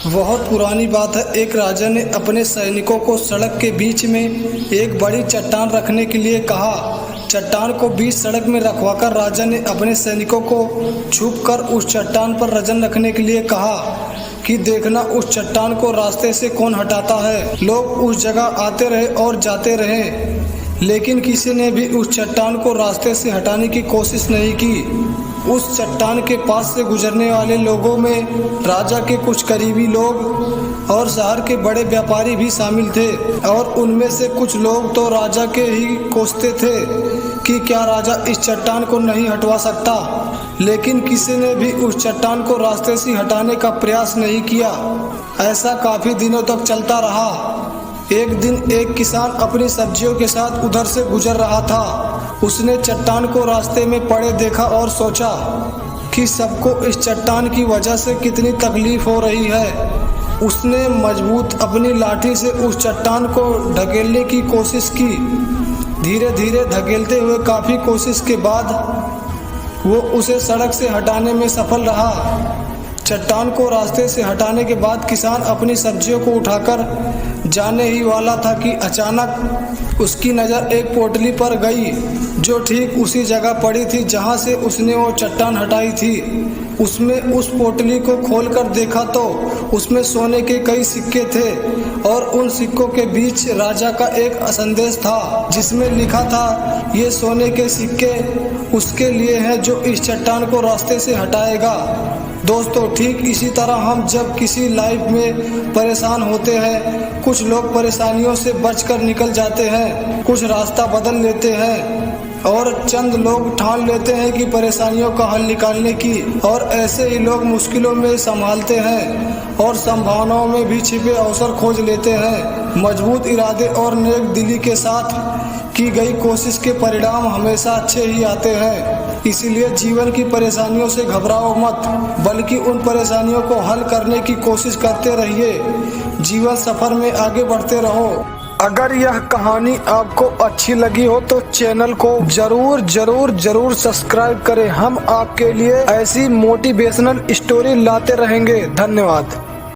बहुत पुरानी बात है। एक राजा ने अपने सैनिकों को सड़क के बीच में एक बड़ी चट्टान रखने के लिए कहा। चट्टान को बीच सड़क में रखवाकर राजा ने अपने सैनिकों को छुपकर उस चट्टान पर वजन रखने के लिए कहा कि देखना उस चट्टान को रास्ते से कौन हटाता है। लोग उस जगह आते रहे और जाते रहे, लेकिन किसी ने भी उस चट्टान को रास्ते से हटाने की कोशिश नहीं की। उस चट्टान के पास से गुजरने वाले लोगों में राजा के कुछ करीबी लोग और शहर के बड़े व्यापारी भी शामिल थे, और उनमें से कुछ लोग तो राजा के ही कोसते थे कि क्या राजा इस चट्टान को नहीं हटवा सकता। लेकिन किसी ने भी उस चट्टान को रास्ते से हटाने का प्रयास नहीं किया। ऐसा काफी दिनों तक चलता रहा। एक दिन एक किसान अपनी सब्जियों के साथ उधर से गुजर रहा था। उसने चट्टान को रास्ते में पड़े देखा और सोचा कि सबको इस चट्टान की वजह से कितनी तकलीफ हो रही है। उसने मजबूत अपनी लाठी से उस चट्टान को ढकेलने की कोशिश की। धीरे धीरे धकेलते हुए काफी कोशिश के बाद वो उसे सड़क से हटाने में सफल रहा। चट्टान को रास्ते से हटाने के बाद किसान अपनी सब्जियों को उठाकर जाने ही वाला था कि अचानक उसकी नज़र एक पोटली पर गई, जो ठीक उसी जगह पड़ी थी जहां से उसने वो चट्टान हटाई थी। उसमें उस पोटली को खोलकर देखा तो उसमें सोने के कई सिक्के थे, और उन सिक्कों के बीच राजा का एक संदेश था जिसमें लिखा था, ये सोने के सिक्के उसके लिए हैं जो इस चट्टान को रास्ते से हटाएगा। दोस्तों, ठीक इसी तरह हम जब किसी लाइफ में परेशान होते हैं, कुछ लोग परेशानियों से बचकर निकल जाते हैं, कुछ रास्ता बदल लेते हैं, और चंद लोग ठान लेते हैं कि परेशानियों का हल निकालने की, और ऐसे ही लोग मुश्किलों में संभालते हैं और संभावनाओं में भी छिपे अवसर खोज लेते हैं। मजबूत इरादे और नेक दिली के साथ की गई कोशिश के परिणाम हमेशा अच्छे ही आते हैं। इसलिए जीवन की परेशानियों से घबराओ मत, बल्कि उन परेशानियों को हल करने की कोशिश करते रहिए। जीवन सफर में आगे बढ़ते रहो। अगर यह कहानी आपको अच्छी लगी हो तो चैनल को जरूर सब्सक्राइब करें। हम आपके लिए ऐसी मोटिवेशनल स्टोरी लाते रहेंगे। धन्यवाद।